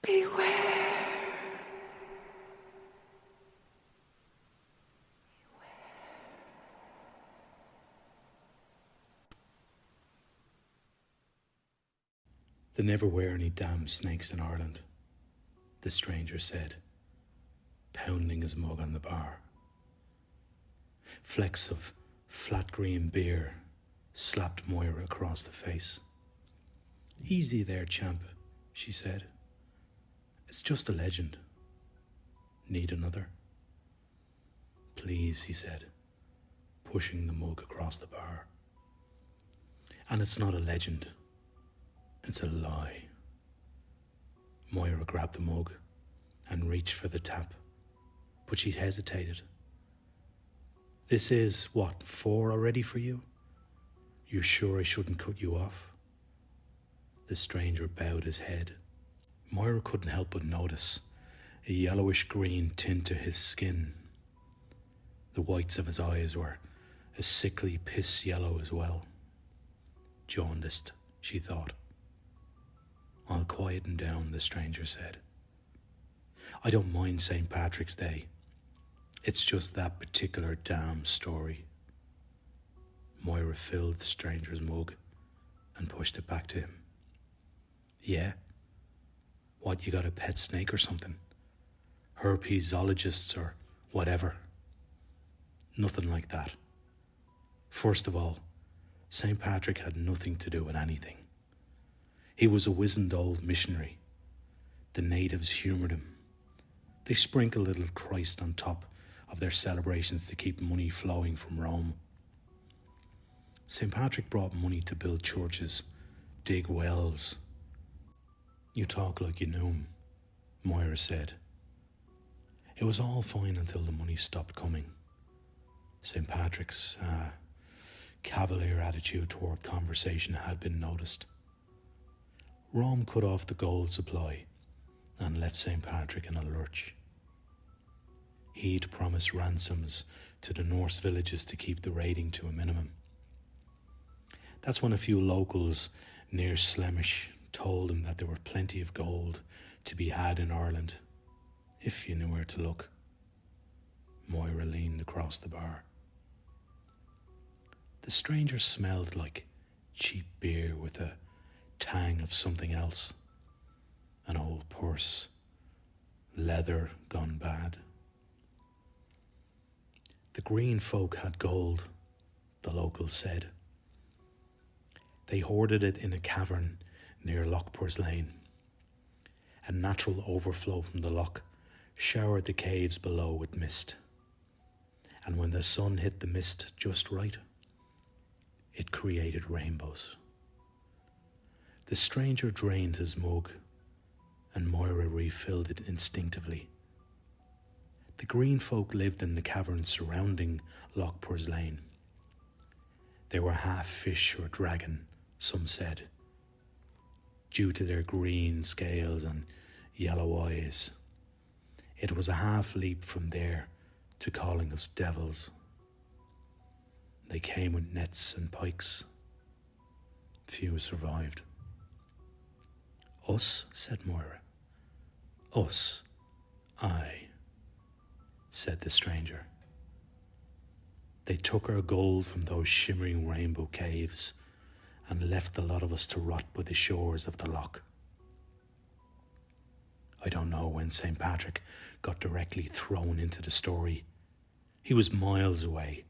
Beware. There never were any damn snakes in Ireland, the stranger said, pounding his mug on the bar. Flecks of flat green beer slapped Moira across the face. Easy there, champ, she said. It's just a legend. Need another? Please, he said, pushing the mug across the bar. And it's not a legend. It's a lie. Moira grabbed the mug and reached for the tap, but she hesitated. This is, what, 4 already for you? You sure I shouldn't cut you off? The stranger bowed his head. Moira couldn't help but notice a yellowish-green tint to his skin. The whites of his eyes were a sickly piss yellow as well. Jaundiced, she thought. I'll quieten down, the stranger said. I don't mind St. Patrick's Day. It's just that particular damn story. Moira filled the stranger's mug and pushed it back to him. Yeah? What, you got a pet snake or something? Herpesologists or whatever? Nothing like that. First of all, St. Patrick had nothing to do with anything. He was a wizened old missionary. The natives humoured him. They sprinkled a little Christ on top of their celebrations to keep money flowing from Rome. St. Patrick brought money to build churches, dig wells. You talk like you knew him, Moira said. It was all fine until the money stopped coming. St. Patrick's cavalier attitude toward conversation had been noticed. Rome cut off the gold supply and left St. Patrick in a lurch. He'd promised ransoms to the Norse villages to keep the raiding to a minimum. That's when a few locals near Slemish told him that there were plenty of gold to be had in Ireland, if you knew where to look. Moira leaned across the bar. The stranger smelled like cheap beer with a tang of something else. An old purse, leather gone bad. The green folk had gold, the locals said. They hoarded it in a cavern near Lochpur's Lane. A natural overflow from the loch showered the caves below with mist. And when the sun hit the mist just right, it created rainbows. The stranger drained his mug, and Moira refilled it instinctively. The green folk lived in the caverns surrounding Lochpur's Lane. They were half fish or dragon, some said, due to their green scales and yellow eyes. It was a half leap from there to calling us devils. They came with nets and pikes. Few survived. Us, said Moira. Us, aye, said the stranger. They took our gold from those shimmering rainbow caves and left the lot of us to rot by the shores of the loch. I don't know when St. Patrick got directly thrown into the story. He was miles away,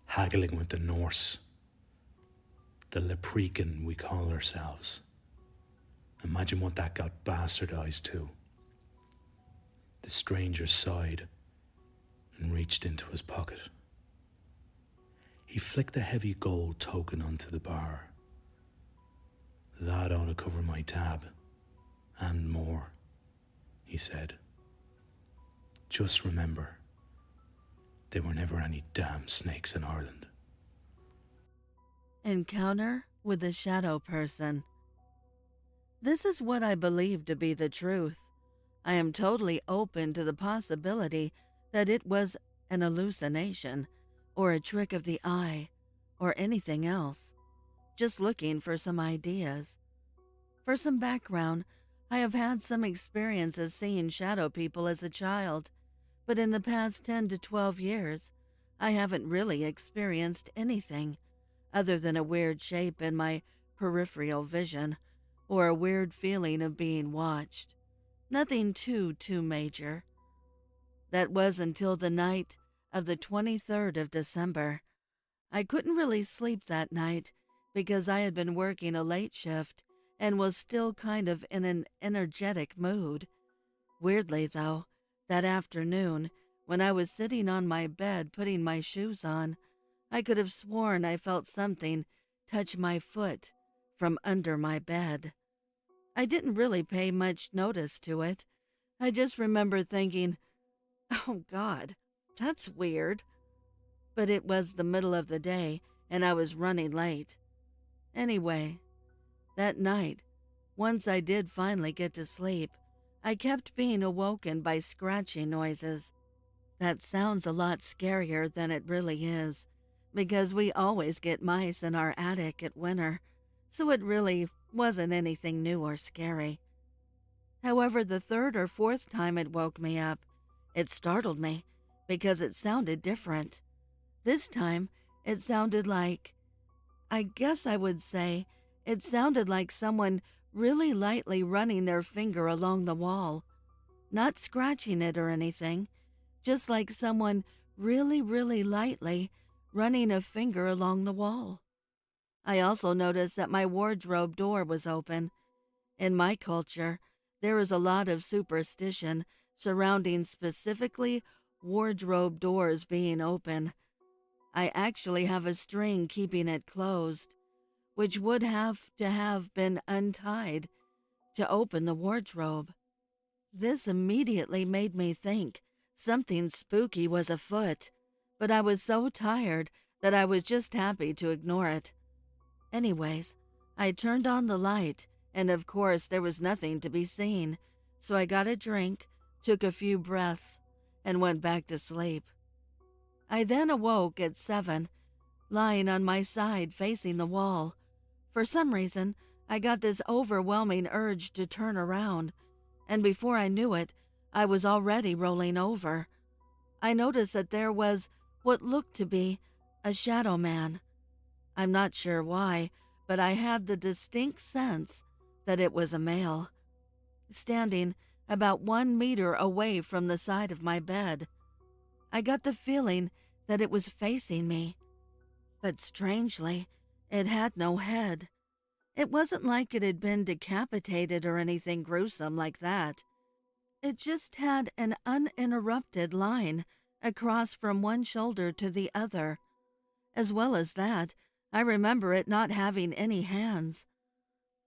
haggling with the Norse, the leprechaun we call ourselves. Imagine what that got bastardized to. The stranger sighed and reached into his pocket. He flicked a heavy gold token onto the bar. That ought to cover my tab, and more, he said. Just remember, there were never any damn snakes in Ireland. Encounter with the shadow person. This is what I believe to be the truth. I am totally open to the possibility that it was an hallucination, or a trick of the eye, or anything else. Just looking for some ideas. For some background, I have had some experiences seeing shadow people as a child, but in the past 10 to 12 years, I haven't really experienced anything other than a weird shape in my peripheral vision or a weird feeling of being watched. Nothing too major. That was until the night of the 23rd of December. I couldn't really sleep that night because I had been working a late shift and was still kind of in an energetic mood. Weirdly, though, that afternoon, when I was sitting on my bed putting my shoes on, I could have sworn I felt something touch my foot from under my bed. I didn't really pay much notice to it. I just remember thinking, oh God, that's weird. But it was the middle of the day and I was running late. Anyway, that night, once I did finally get to sleep, I kept being awoken by scratching noises. That sounds a lot scarier than it really is, because we always get mice in our attic at winter, so it really wasn't anything new or scary. However, the third or fourth time it woke me up, it startled me because it sounded different. This time, it sounded like, I guess I would say, it sounded like someone really lightly running their finger along the wall, not scratching it or anything, just like someone really lightly running a finger along the wall. I also noticed that my wardrobe door was open. In my culture, there is a lot of superstition surrounding specifically wardrobe doors being open. I actually have a string keeping it closed, which would have to have been untied to open the wardrobe. This immediately made me think something spooky was afoot, but I was so tired that I was just happy to ignore it. Anyways, I turned on the light, and of course there was nothing to be seen, so I got a drink, took a few breaths, and went back to sleep. I then awoke at 7, lying on my side facing the wall. For some reason, I got this overwhelming urge to turn around, and before I knew it, I was already rolling over. I noticed that there was what looked to be a shadow man. I'm not sure why, but I had the distinct sense that it was a male, standing about 1 meter away from the side of my bed. I got the feeling that it was facing me, but strangely, it had no head. It wasn't like it had been decapitated or anything gruesome like that. It just had an uninterrupted line across from one shoulder to the other. As well as that, I remember it not having any hands.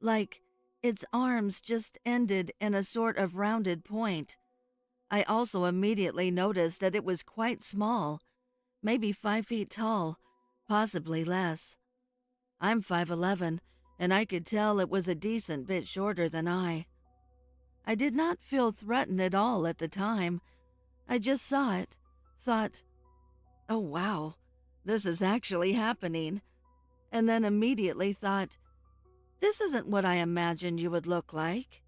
Like, its arms just ended in a sort of rounded point. I also immediately noticed that it was quite small, maybe 5 feet tall, possibly less. I'm 5'11", and I could tell it was a decent bit shorter than I. I did not feel threatened at all at the time. I just saw it, thought, oh wow, this is actually happening, and then immediately thought, this isn't what I imagined you would look like.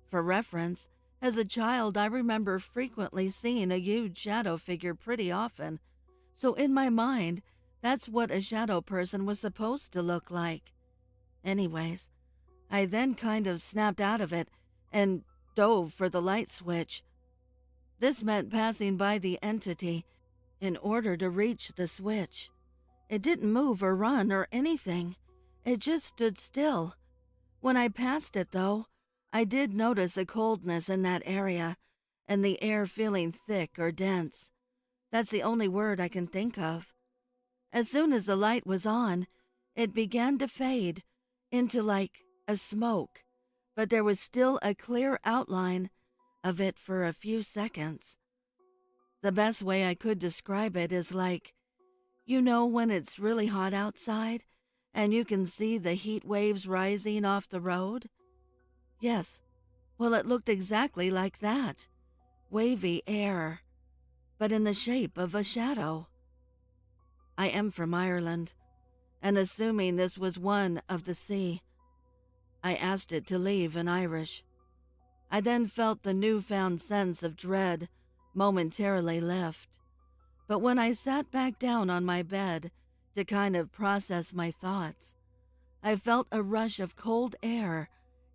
For reference, as a child I remember frequently seeing a huge shadow figure pretty often, so in my mind, that's what a shadow person was supposed to look like. Anyways, I then kind of snapped out of it and dove for the light switch. This meant passing by the entity in order to reach the switch. It didn't move or run or anything. It just stood still. When I passed it, though, I did notice a coldness in that area and the air feeling thick or dense. That's the only word I can think of. As soon as the light was on, it began to fade into like a smoke, but there was still a clear outline of it for a few seconds. The best way I could describe it is like, you know when it's really hot outside and you can see the heat waves rising off the road? Yes, well it looked exactly like that. Wavy air, but in the shape of a shadow. I am from Ireland, and assuming this was one of the sea, I asked it to leave in Irish. I then felt the newfound sense of dread momentarily lift. But when I sat back down on my bed to kind of process my thoughts, I felt a rush of cold air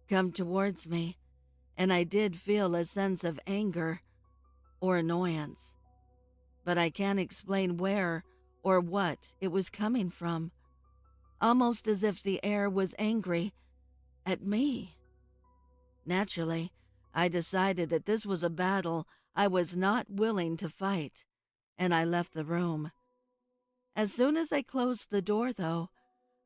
come towards me, and I did feel a sense of anger or annoyance. But I can't explain where or what it was coming from, almost as if the air was angry at me. Naturally, I decided that this was a battle I was not willing to fight, and I left the room. As soon as I closed the door, though,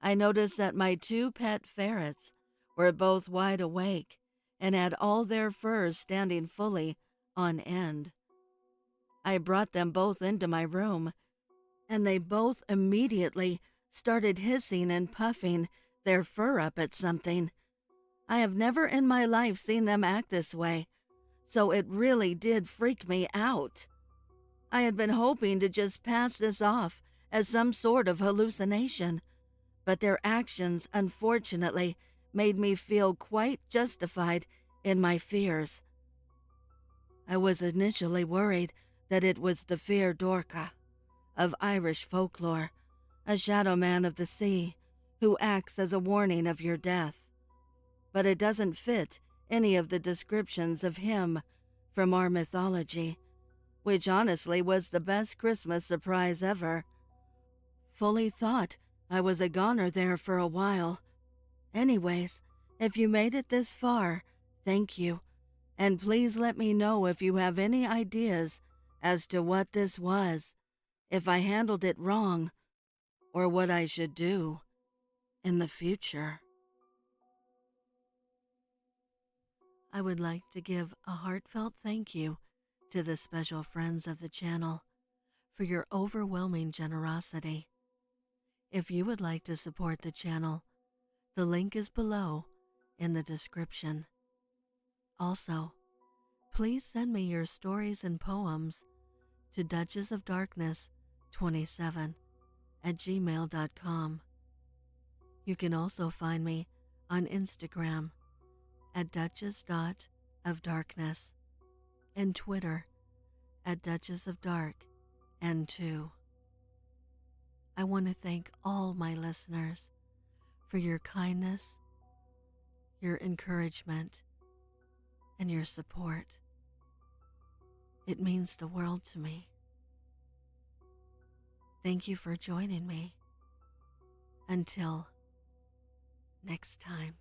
I noticed that my two pet ferrets were both wide awake and had all their furs standing fully on end. I brought them both into my room, and they both immediately started hissing and puffing their fur up at something. I have never in my life seen them act this way, so it really did freak me out. I had been hoping to just pass this off as some sort of hallucination, but their actions unfortunately made me feel quite justified in my fears. I was initially worried that it was the Fear Dorca of Irish folklore, a shadow man of the sea who acts as a warning of your death. But it doesn't fit any of the descriptions of him from our mythology, which honestly was the best Christmas surprise ever. Fully thought I was a goner there for a while. Anyways, if you made it this far, thank you. And please let me know if you have any ideas as to what this was, if I handled it wrong, or what I should do in the future. I would like to give a heartfelt thank you to the special friends of the channel for your overwhelming generosity. If you would like to support the channel, the link is below in the description. Also, please send me your stories and poems to duchessofdarkness27@gmail.com. You can also find me on Instagram at duchess.ofdarkness and Twitter at duchessofdarkn2. I want to thank all my listeners for your kindness, your encouragement, and your support. It means the world to me. Thank you for joining me. Until next time.